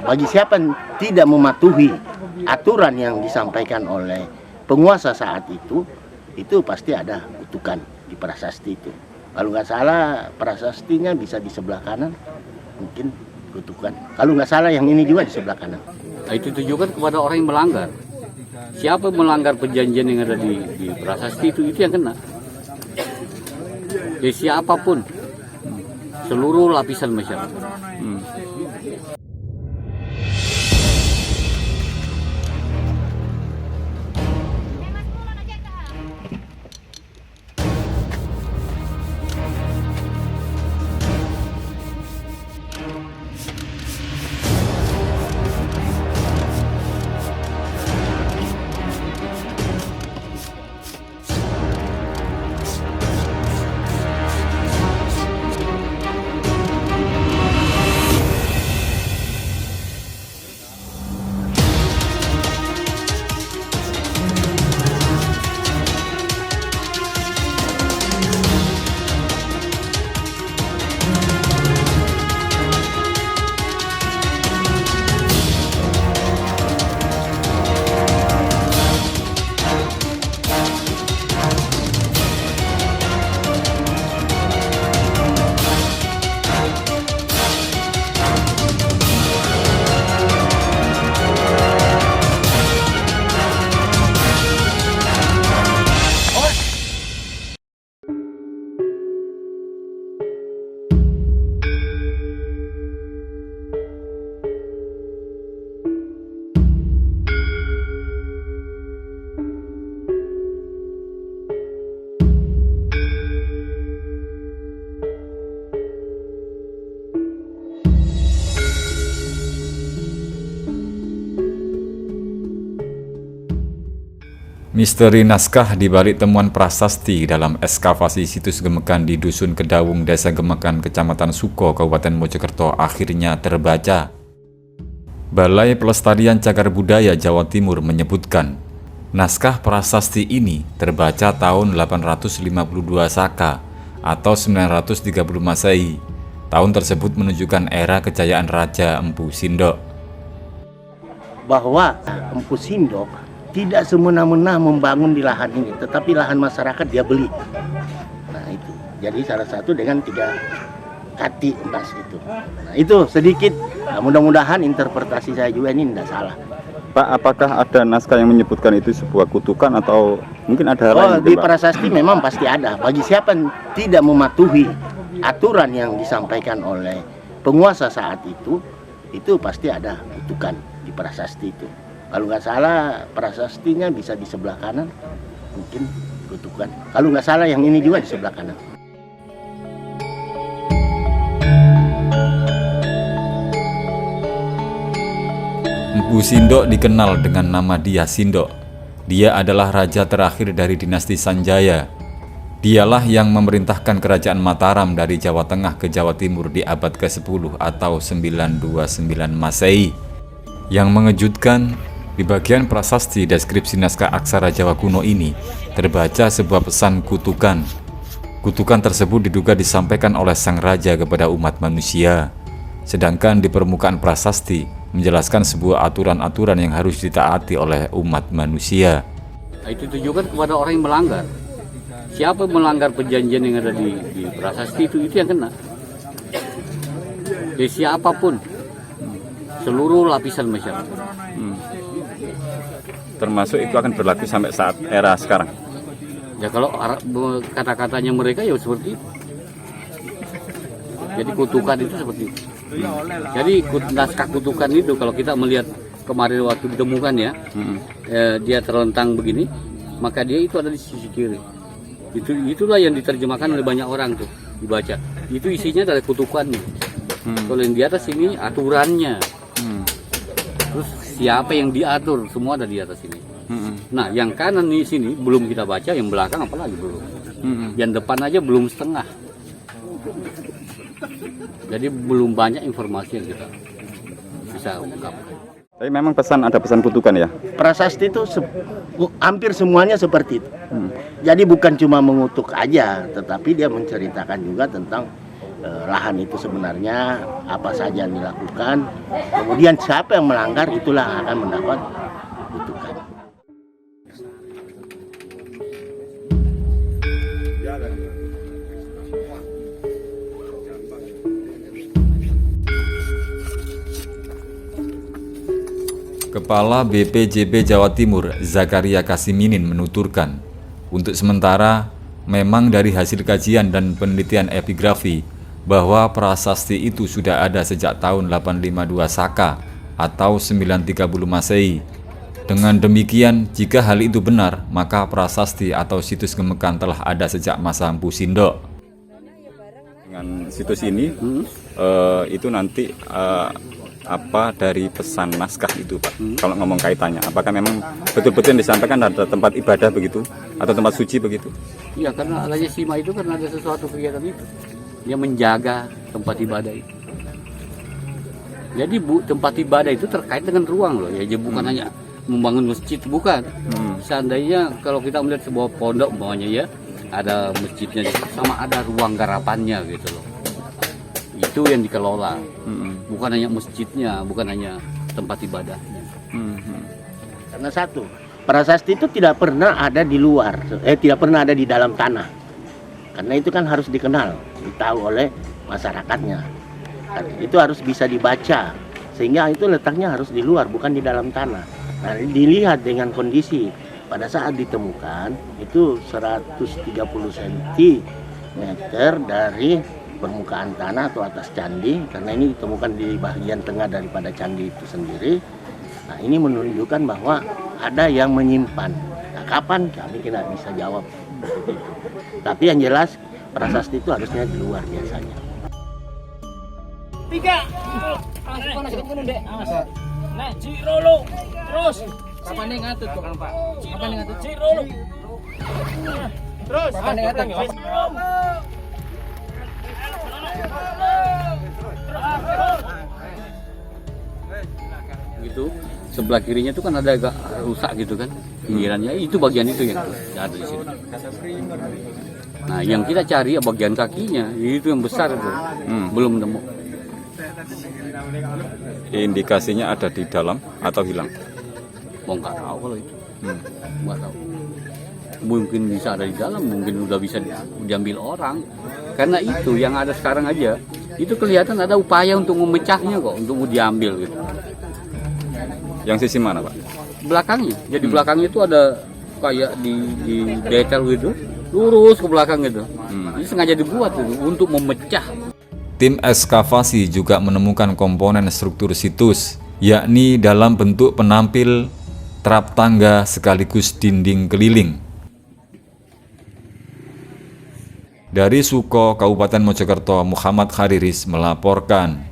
Bagi siapa yang tidak mematuhi aturan yang disampaikan oleh penguasa saat itu pasti ada kutukan di prasasti itu. Kalau nggak salah prasastinya bisa di sebelah kanan, mungkin kutukan. Kalau nggak salah yang ini juga di sebelah kanan. Nah, itu ditujukan kepada orang yang melanggar. Siapa melanggar perjanjian yang ada di prasasti itu yang kena. Jadi siapapun, seluruh lapisan masyarakat. Misteri naskah di balik temuan prasasti dalam ekskavasi situs Gemekan di Dusun Kedawung, Desa Gemekan, Kecamatan Suko, Kabupaten Mojokerto akhirnya terbaca. Balai Pelestarian Cagar Budaya Jawa Timur menyebutkan, naskah prasasti ini terbaca tahun 852 Saka atau 930 Masehi. Tahun tersebut menunjukkan era kejayaan Raja Empu Sindok. Bahwa Empu Sindok tidak semena-mena membangun di lahan ini, tetapi lahan masyarakat dia beli. Nah itu, jadi salah satu dengan 3 kati emas itu. Nah itu sedikit, nah, mudah-mudahan interpretasi saya juga ini tidak salah. Pak, apakah ada naskah yang menyebutkan itu sebuah kutukan atau mungkin ada hal lain? Di prasasti memang pasti ada. Bagi siapa yang tidak mematuhi aturan yang disampaikan oleh penguasa saat itu pasti ada kutukan di prasasti itu. Kalau nggak salah prasastinya bisa di sebelah kanan, mungkin kutukan. Kalau nggak salah yang ini juga di sebelah kanan. Empu Sindok dikenal dengan nama Dyah Sindok. Dia adalah raja terakhir dari dinasti Sanjaya. Dialah yang memerintahkan kerajaan Mataram dari Jawa Tengah ke Jawa Timur di abad ke-10 atau 929 Masehi. Yang mengejutkan, di bagian prasasti deskripsi naskah aksara Jawa kuno ini terbaca sebuah pesan kutukan. Kutukan tersebut diduga disampaikan oleh sang raja kepada umat manusia. Sedangkan di permukaan prasasti menjelaskan sebuah aturan-aturan yang harus ditaati oleh umat manusia. Nah, itu ditujukan kepada orang yang melanggar. Siapa yang melanggar perjanjian yang ada di prasasti itu yang kena. Jadi siapapun, seluruh lapisan masyarakat. Termasuk itu akan berlaku sampai saat era sekarang. Ya kalau kata-katanya mereka ya seperti itu. Jadi kutukan itu seperti itu. Jadi naskah kutukan itu kalau kita melihat kemarin waktu ditemukan ya, dia terlentang begini, maka dia itu ada di sisi kiri. Itulah yang diterjemahkan oleh banyak orang tuh dibaca. Itu isinya dari kutukannya. Kalau yang di atas ini aturannya. Terus siapa yang diatur, semua ada di atas ini. Nah, yang kanan di sini belum kita baca, yang belakang apalagi belum. Yang depan aja belum setengah. Jadi belum banyak informasi yang kita bisa ungkapkan. Tapi memang ada pesan kutukan ya? Prasasti itu hampir semuanya seperti itu. Jadi bukan cuma mengutuk aja, tetapi dia menceritakan juga tentang lahan itu sebenarnya apa saja yang dilakukan, kemudian siapa yang melanggar itulah yang akan mendapat kutukan. Kepala BPJB Jawa Timur, Zakaria Kasiminin menuturkan, untuk sementara memang dari hasil kajian dan penelitian epigrafi bahwa prasasti itu sudah ada sejak tahun 852 Saka atau 930 Masehi. Dengan demikian, jika hal itu benar, maka prasasti atau situs Gemekan telah ada sejak masa Mpu Sindok. Dengan situs ini itu nanti apa dari pesan naskah itu Pak? Kalau ngomong kaitannya, apakah memang betul-betul yang disampaikan ada tempat ibadah begitu atau tempat suci begitu? Iya, karena adanya Sima itu karena ada sesuatu kegiatan itu. Dia menjaga tempat ibadah itu. Jadi tempat ibadah itu terkait dengan ruang loh ya, jadi bukan hanya membangun masjid, bukan. Seandainya kalau kita melihat sebuah pondok umpamanya ya, ada masjidnya sama ada ruang garapannya gitu loh. Itu yang dikelola, bukan hanya masjidnya, bukan hanya tempat ibadahnya. Karena satu, prasasti itu tidak pernah ada di luar, tidak pernah ada di dalam tanah. Karena itu kan harus dikenal, ditahu oleh masyarakatnya. Itu harus bisa dibaca, sehingga itu letaknya harus di luar, bukan di dalam tanah. Nah, dilihat dengan kondisi pada saat ditemukan itu 130 cm dari permukaan tanah atau atas candi, karena ini ditemukan di bagian tengah daripada candi itu sendiri. Nah, ini menunjukkan bahwa ada yang menyimpan. Nah, kapan kami tidak bisa jawab seperti itu. Tapi yang jelas prasasti itu harusnya di luar biasanya. 3. Nah, Cirolo terus. Kapan nih ngatut kok, Pak? Kapan nih ngatut? Cirolo. Terus. Kapan nih ngatut? Gitu. Sebelah kirinya itu kan ada agak rusak gitu kan, pinggirannya itu bagian itu yang ada di sini. Nah, yang kita cari ya bagian kakinya, itu yang besar itu, belum nemu. Indikasinya ada di dalam atau hilang? Mau nggak tahu kalau itu, nggak tahu. Mungkin bisa ada di dalam, mungkin udah bisa diambil orang. Karena itu yang ada sekarang aja, itu kelihatan ada upaya untuk memecahnya kok, untuk diambil gitu. Yang sisi mana Pak? Belakangnya, jadi belakangnya itu ada kayak di detail gitu, lurus ke belakang gitu. Ini sengaja dibuat gitu, untuk memecah. Tim ekskavasi juga menemukan komponen struktur situs, yakni dalam bentuk penampil trap tangga sekaligus dinding keliling. Dari Suko, Kabupaten Mojokerto, Muhammad Khariris melaporkan.